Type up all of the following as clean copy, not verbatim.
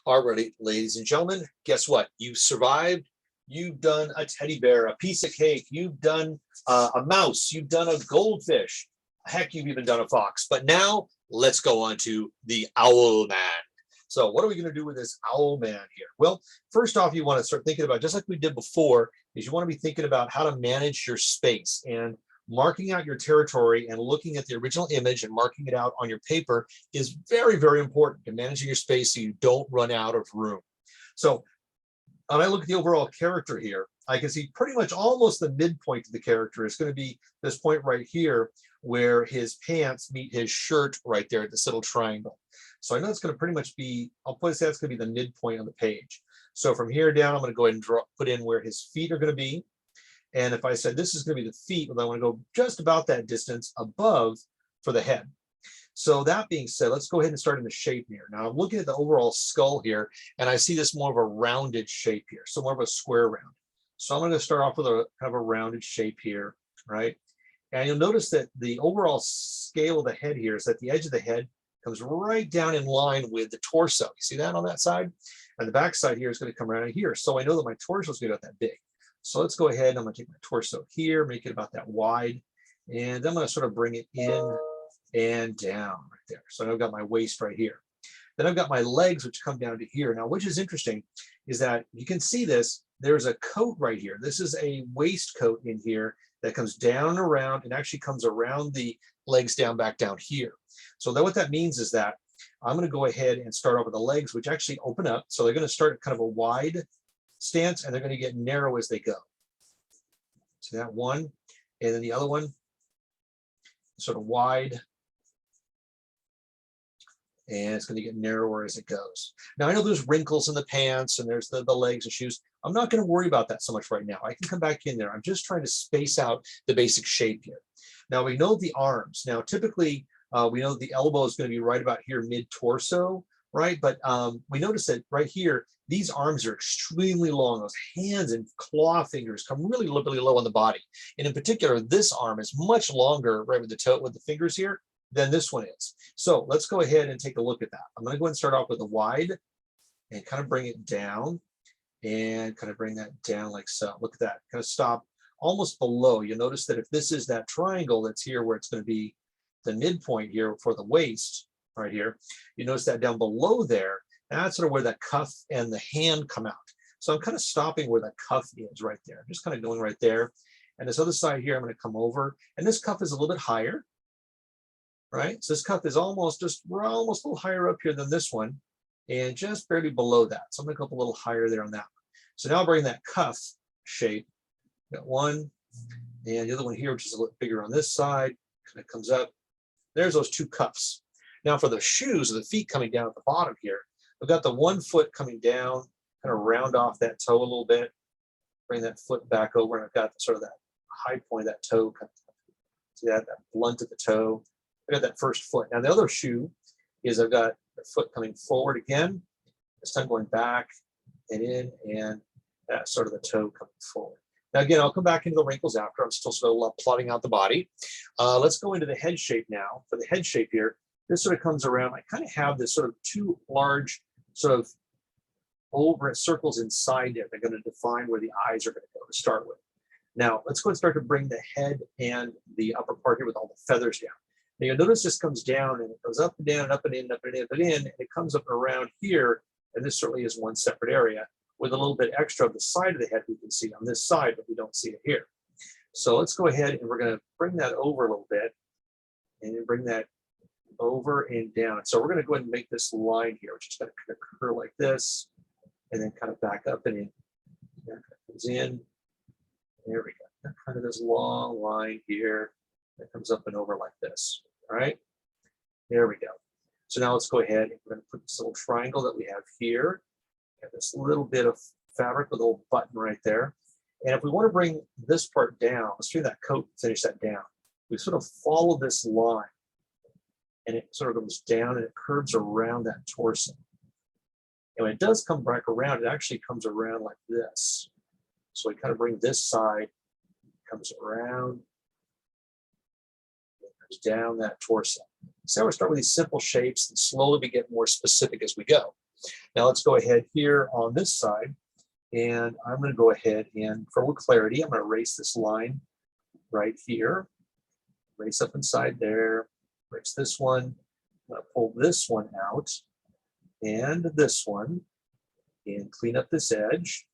Alrighty, ladies and gentlemen, guess what? You survived. You've done a teddy bear, a piece of cake. You've done a mouse. You've done a goldfish. Heck, you've even done a fox. But now let's go on to the owl man. So what are we going to do with this owl man here? Well, first off, you want to start thinking about, just like we did before, is you want to be thinking about how to manage your space and marking out your territory and looking at the original image and marking it out on your paper is very, very important to managing your space so you don't run out of room. So when I look at the overall character here, I can see pretty much almost the midpoint of the character is going to be this point right here where his pants meet his shirt right there at this little triangle. So I know it's going to pretty much be, I'll put that's going to be the midpoint on the page. So from here down, I'm going to go ahead and put in where his feet are going to be. And if I said this is going to be the feet, well, I want to go just about that distance above for the head. So that being said, let's go ahead and start in the shape here. Now I'm looking at the overall skull here, and I see this more of a rounded shape here, so more of a square round. So I'm going to start off with a kind of a rounded shape here, right? And you'll notice that the overall scale of the head here is that the edge of the head comes right down in line with the torso. You see that on that side? And the back side here is going to come around here. So I know that my torso is going to be about that big. So let's go ahead and I'm going to take my torso here, make it about that wide, and I'm going to sort of bring it in and down right there. So I've got my waist right here. Then I've got my legs, which come down to here. Now, which is interesting is that you can see this, there's a coat right here. This is a waistcoat in here that comes down and around and actually comes around the legs down back down here. So then what that means is that I'm going to go ahead and start off with the legs, which actually open up. So they're going to start at kind of a wide stance and they're going to get narrow as they go. So that one, and then the other one, sort of wide, and it's going to get narrower as it goes. Now I know there's wrinkles in the pants and there's the legs and shoes. I'm not going to worry about that so much right now. I can come back in there. I'm just trying to space out the basic shape here. Now we know the arms. Now typically we know the elbow is going to be right about here mid-torso, right? But we notice that right here, these arms are extremely long. Those hands and claw fingers come really, really low on the body. And in particular, this arm is much longer right with the toe, with the fingers here, than this one is. So let's go ahead and take a look at that. I'm going to go ahead and start off with a wide and kind of bring it down and kind of bring that down like so. Look at that, kind of stop almost below. You'll notice that if this is that triangle that's here where it's going to be the midpoint here for the waist right here, you notice that down below there, that's sort of where that cuff and the hand come out. So I'm kind of stopping where that cuff is right there. I'm just kind of going right there. And this other side here, I'm going to come over, and this cuff is a little bit higher, right? So this cuff is almost a little higher up here than this one, and just barely below that. So I'm going to go up a little higher there on that one. So now I'll bring that cuff shape. Got one, and the other one here, which is a little bigger on this side, kind of comes up. There's those two cuffs. Now for the shoes or the feet coming down at the bottom here, I've got the one foot coming down, kind of round off that toe a little bit, bring that foot back over, and I've got sort of that high point of that toe. See that blunt of the toe. I got that first foot. Now the other shoe is I've got the foot coming forward again, this time going back and in, and that's sort of the toe coming forward. Now again, I'll come back into the wrinkles after. I'm still sort of plotting out the body. Let's go into the head shape now. For the head shape here, this sort of comes around. I kind of have this sort of two large sort of over circles inside it. They're going to define where the eyes are going to go to start with. Now let's go and start to bring the head and the upper part here with all the feathers down. Now you'll notice this comes down and it goes up and down and up and in, up and in, up and in, and it comes up around here. And this certainly is one separate area with a little bit extra of the side of the head we can see on this side, but we don't see it here. So let's go ahead and we're going to bring that over a little bit and then bring that over and down. So we're going to go ahead and make this line here, which is going to kind of curl like this and then kind of back up and in. That comes in. There we go. That kind of this long line here that comes up and over like this. All right. There we go. So now let's go ahead and we're going to put this little triangle that we have here. Got this little bit of fabric with a little button right there. And if we want to bring this part down, let's do that coat, finish that down. We sort of follow this line and it sort of goes down and it curves around that torso. And when it does come back around, it actually comes around like this. So we kind of bring this side, comes around, comes down that torso. So we'll start with these simple shapes and slowly we get more specific as we go. Now let's go ahead here on this side, and I'm going to go ahead and for clarity, I'm going to erase this line right here, erase up inside there, erase this one. I'm going to pull this one out and this one and clean up this edge.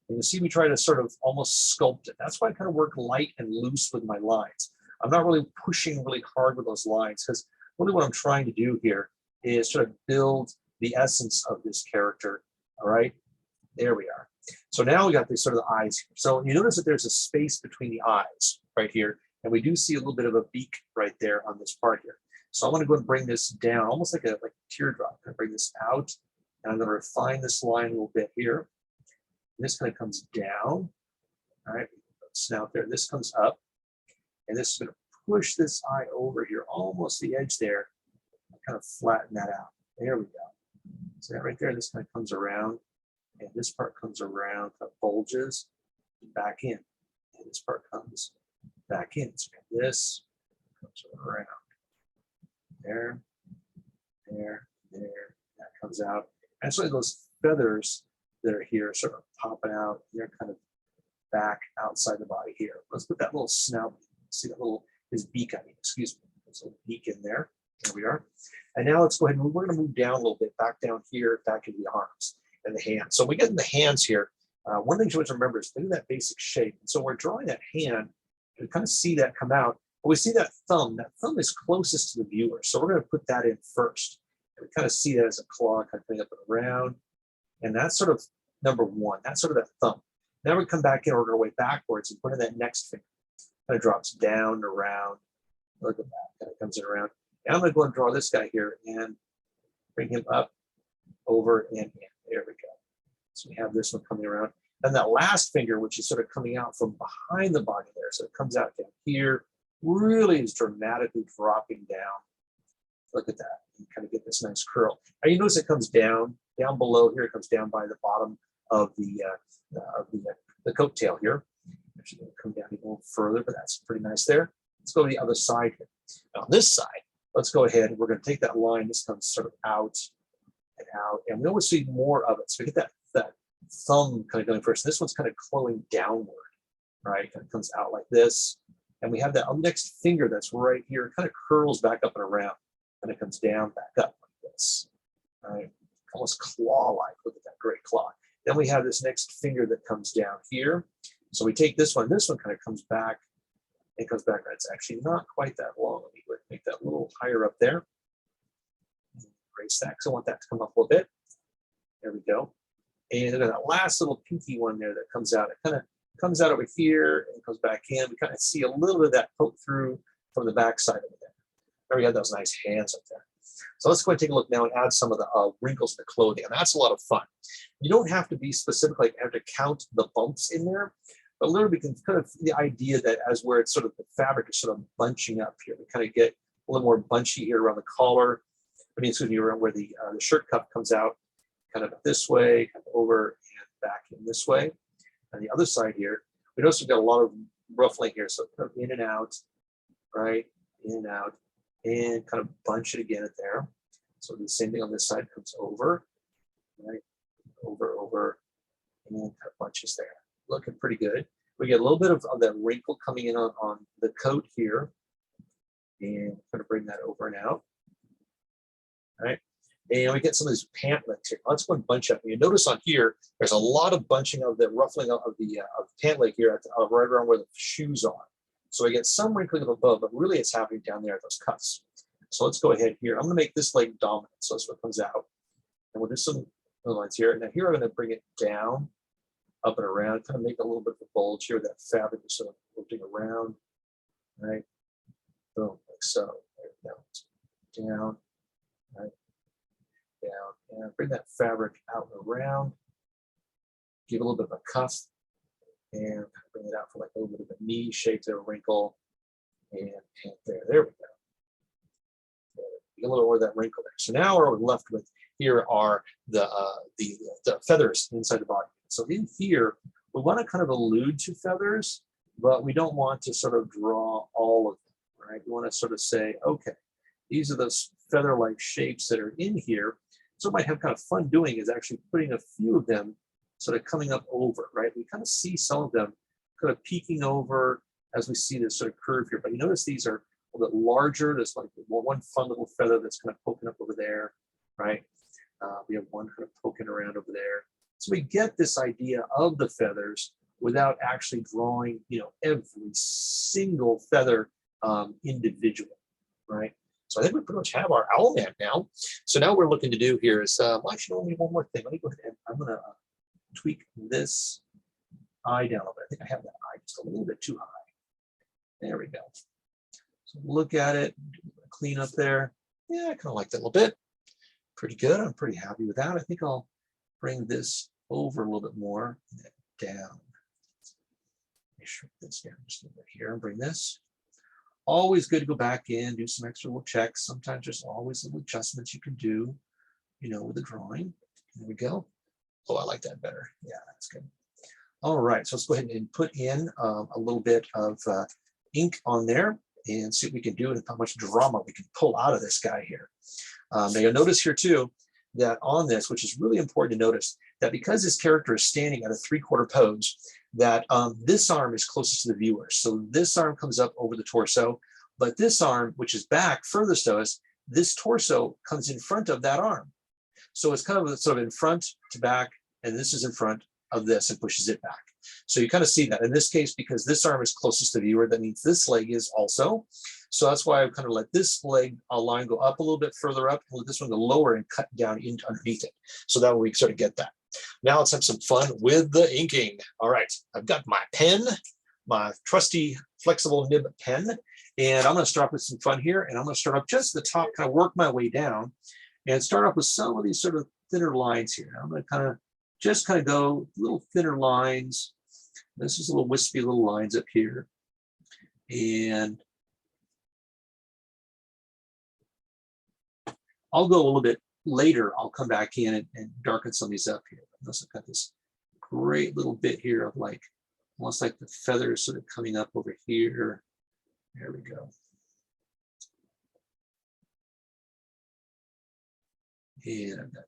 And you see me try to sort of almost sculpt it. That's why I kind of work light and loose with my lines. I'm not really pushing really hard with those lines because really what I'm trying to do here is sort of build the essence of this character. All right, there we are. So now we got this sort of the eyes here. So you notice that there's a space between the eyes right here. And we do see a little bit of a beak right there on this part here. So I'm going to go and bring this down, almost like a teardrop. I'm going to bring this out, and I'm going to refine this line a little bit here. And this kind of comes down. All right, snout there. This comes up, and this is going to push this eye over here, almost the edge there. Kind of flatten that out. There we go. So that right there, this kind of comes around, and this part comes around, kind of bulges back in, and this part comes back in. So this comes around. There, there, there. That comes out. And so those feathers that are here sort of popping out. They're kind of back outside the body here. Let's put that little snout. See that little, his beak, I mean, excuse me. There's a little beak in there. There we are. And now let's go ahead and we're going to move down a little bit, back down here, back into the arms and the hands. So we get in the hands here. One thing you want to remember is look at that basic shape. And so we're drawing that hand, and kind of see that come out. But we see that thumb. That thumb is closest to the viewer. So we're going to put that in first. And we kind of see that as a claw kind of coming up and around. And that's sort of number one. That's sort of that thumb. Now we come back in, we're going to way backwards and put in that next finger. Kind of drops down and around. Look at that. Kind of comes in around. And I'm going to go and draw this guy here and bring him up, over, and in. There we go. So we have this one coming around. And that last finger, which is sort of coming out from behind the body there. So it comes out down here, really is dramatically dropping down. Look at that. You kind of get this nice curl. Now you notice it comes down below here. It comes down by the bottom of the coattail here. Actually, going to come down a little further, but that's pretty nice there. Let's go to the other side here. Now, on this side, let's go ahead and we're going to take that line. This comes sort of out and out, and we always see more of it. So we get that thumb kind of going first. This one's kind of curling downward, right? Kind of comes out like this, and we have that next finger that's right here. It kind of curls back up and around, and it comes down, back up like this, right? Almost claw-like. Look at that great claw. Then we have this next finger that comes down here. So we take this one. This one kind of comes back. It comes back. It's actually not quite that long. Let me make that a little higher up there. Erase that because I want that to come up a little bit. There we go. And then that last little pinky one there that comes out, it kind of comes out over here and comes back in. We kind of see a little bit of that poke through from the back side of it there. There we have those nice hands up there. So let's go and take a look now and add some of the wrinkles in the clothing. And that's a lot of fun. You don't have to be specific, like have to count the bumps in there, but literally we can kind of the idea that as where it's sort of the fabric is sort of bunching up here, we kind of get a little more bunchy here around the collar. I mean, excuse me, around where the shirt cuff comes out, kind of this way, kind of over and back in this way. On the other side here, we notice we've got a lot of ruffling here, so kind of in and out, right, in and out, and kind of bunch it again at there. So the same thing on this side, comes over, right, over, and kind of bunches there. Looking pretty good. We get a little bit of that wrinkle coming in on the coat here, and kind of bring that over and out. All right, and we get some of these pant legs here. Let's go and bunch up. You notice on here, there's a lot of bunching of the ruffling of the pant leg here, right around where the shoes are. So we get some wrinkling up above, but really it's happening down there at those cuffs. So let's go ahead here. I'm going to make this leg dominant, so that's what comes out. And we'll do some lines here. Now here I'm going to bring it down, up and around, kind of make a little bit of a bulge here. That fabric is sort of lifting around, right? Boom, like so. There we go. Down, right? Down, and bring that fabric out and around. Give a little bit of a cuff, and bring it out for like a little bit of a knee shape there, wrinkle, and there we go. A little more of that wrinkle there. So now what we're left with here are the feathers inside the body. So in here, we want to kind of allude to feathers, but we don't want to sort of draw all of them, right? We want to sort of say, okay, these are those feather-like shapes that are in here, So what I might have kind of fun doing is actually putting a few of them sort of coming up over, right? We kind of see some of them kind of peeking over as we see this sort of curve here. But you notice these are a little bit larger. There's like one fun little feather that's kind of poking up over there, right? We have one kind of poking around over there. So we get this idea of the feathers without actually drawing, every single feather individually, right? So I think we pretty much have our owl man now. So now what we're looking to do here is, actually, only one more thing. Let me go ahead and I'm going to tweak this eye down a little bit. I think I have that eye just a little bit too high. There we go. So look at it, clean up there. Yeah, I kind of like that a little bit. Pretty good. I'm pretty happy with that. I think I'll bring this over a little bit more and then down. Let me shrink this down just a little bit here and bring this. Always good to go back in, do some extra little checks. Sometimes there's always little adjustments you can do, with the drawing. There we go. Oh, I like that better. Yeah, that's good. All right, so let's go ahead and put in a little bit of ink on there and see what we can do and how much drama we can pull out of this guy here. Now you'll notice here too that on this, which is really important to notice, that because this character is standing at a 3/4 pose, that this arm is closest to the viewer. So this arm comes up over the torso, but this arm, which is back furthest to us, this torso comes in front of that arm. So it's kind of sort of in front to back, and this is in front of this and pushes it back. So you kind of see that in this case, because this arm is closest to the viewer, that means this leg is also. So that's why I've kind of let this leg line go up a little bit further up, and let this one go lower and cut down into underneath it. So that way we sort of get that. Now let's have some fun with the inking. All right, I've got my pen, my trusty flexible nib pen, and I'm going to start with some fun here. And I'm going to start up just the top, kind of work my way down, and start off with some of these sort of thinner lines here. I'm going to kind of go little thinner lines. This is little wispy little lines up here, and I'll go a little bit later. I'll come back in and darken some of these up here. Notice I've got this great little bit here of like, almost like the feathers sort of coming up over here. There we go. And I've got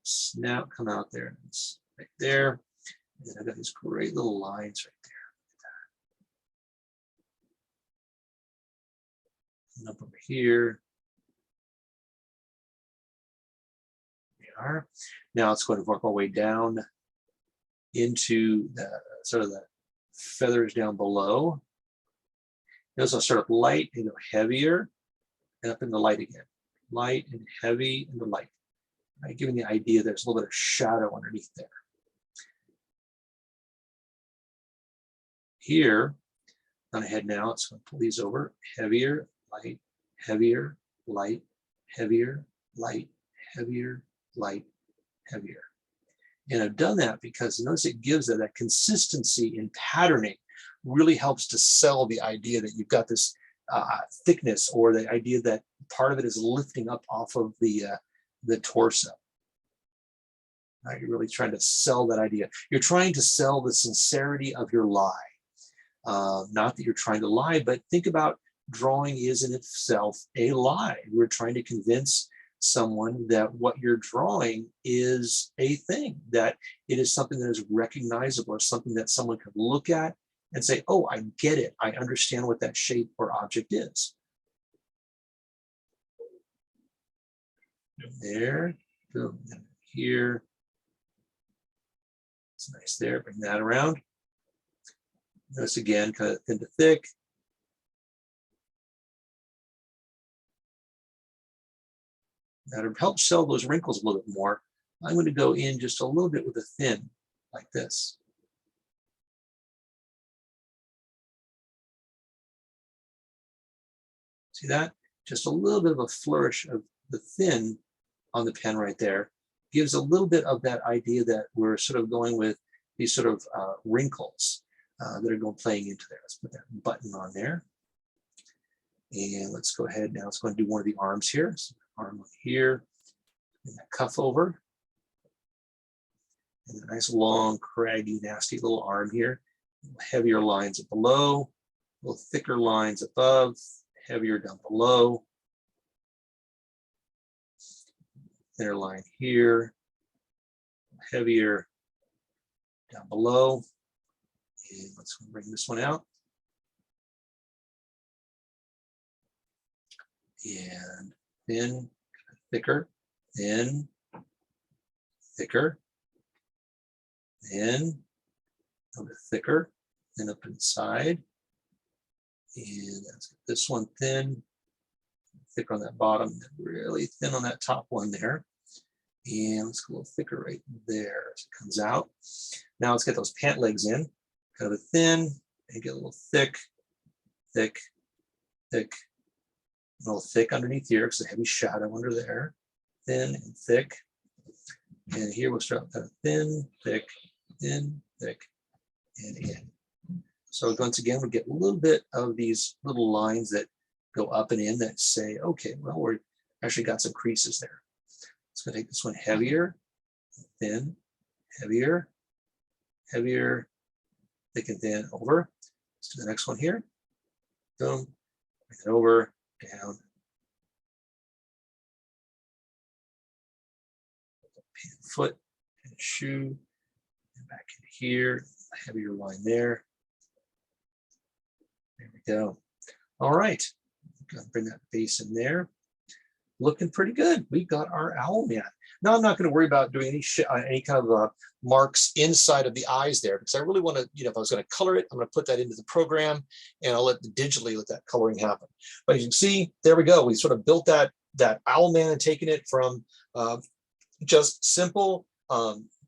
snout come out there, and it's right there. And then I've got these great little lines right there. And up over here. Are. Now it's going to work our way down into the sort of the feathers down below. Notice I'll start up light and go heavier, and up in the light again. Light and heavy and the light. Right, giving the idea there's a little bit of shadow underneath there. Here, on ahead now, it's going to pull these over. Heavier, light, heavier, light, heavier, light, heavier, light, heavier. And I've done that because notice it gives that consistency in patterning really helps to sell the idea that you've got this thickness, or the idea that part of it is lifting up off of the torso. Right? You're really trying to sell that idea. You're trying to sell the sincerity of your lie. Not that you're trying to lie, but think about drawing is in itself a lie. We're trying to convince someone that what you're drawing is a thing, that it is something that is recognizable, or something that someone can look at and say, oh, I get it. I understand what that shape or object is. There, boom, here. It's nice there, bring that around. Notice again, kind of thin to thick. Now to help sell those wrinkles a little bit more, I'm going to go in just a little bit with a thin, like this. See that? Just a little bit of a flourish of the thin on the pen right there gives a little bit of that idea that we're sort of going with these sort of wrinkles that are playing into there. Let's put that button on there. And let's go ahead now. Let's go and do one of the arms here. So arm here, and that cuff over. And a nice long, craggy, nasty little arm here. Heavier lines up below, a little thicker lines above, heavier down below. thinner line here, heavier down below. And let's bring this one out. And thin, thicker, thin, thicker, thin, a little bit thicker, then up inside. And let's get this one thin, thicker on that bottom, really thin on that top one there. And let's go a little thicker right there as it comes out. Now let's get those pant legs in, kind of a thin, and get a little thick, thick, thick, a little thick underneath here because a heavy shadow under there, thin and thick. And here we'll start kind of thin, thick, and in. So once again, we get a little bit of these little lines that go up and in that say, okay, well, we're actually got some creases there. It's going to take this one heavier, thin, heavier, heavier, thick and thin, over. Let's do the next one here. Boom, bring it over, down. Foot and shoe, and back in here, a heavier line there. There we go. All right, bring that base in there. Looking pretty good. We've got our owl man. Now I'm not going to worry about doing any kind of marks inside of the eyes there because I really want to, if I was going to color it, I'm going to put that into the program and I'll digitally let that coloring happen. But as you can see, there we go. We sort of built that owl man and taken it from just simple,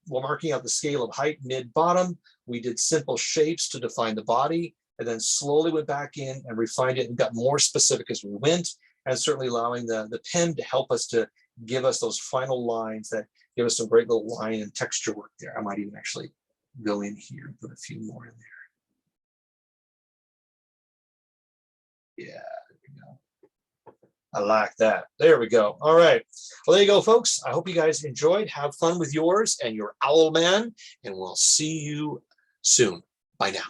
marking out the scale of height, mid, bottom. We did simple shapes to define the body and then slowly went back in and refined it and got more specific as we went, and certainly allowing the pen to help us to give us those final lines that give us some great little line and texture work there. I might even actually go in here and put a few more in there. Yeah, there we go. I like that. There we go. All right. Well, there you go, folks. I hope you guys enjoyed. Have fun with yours and your owl man, and we'll see you soon. Bye now.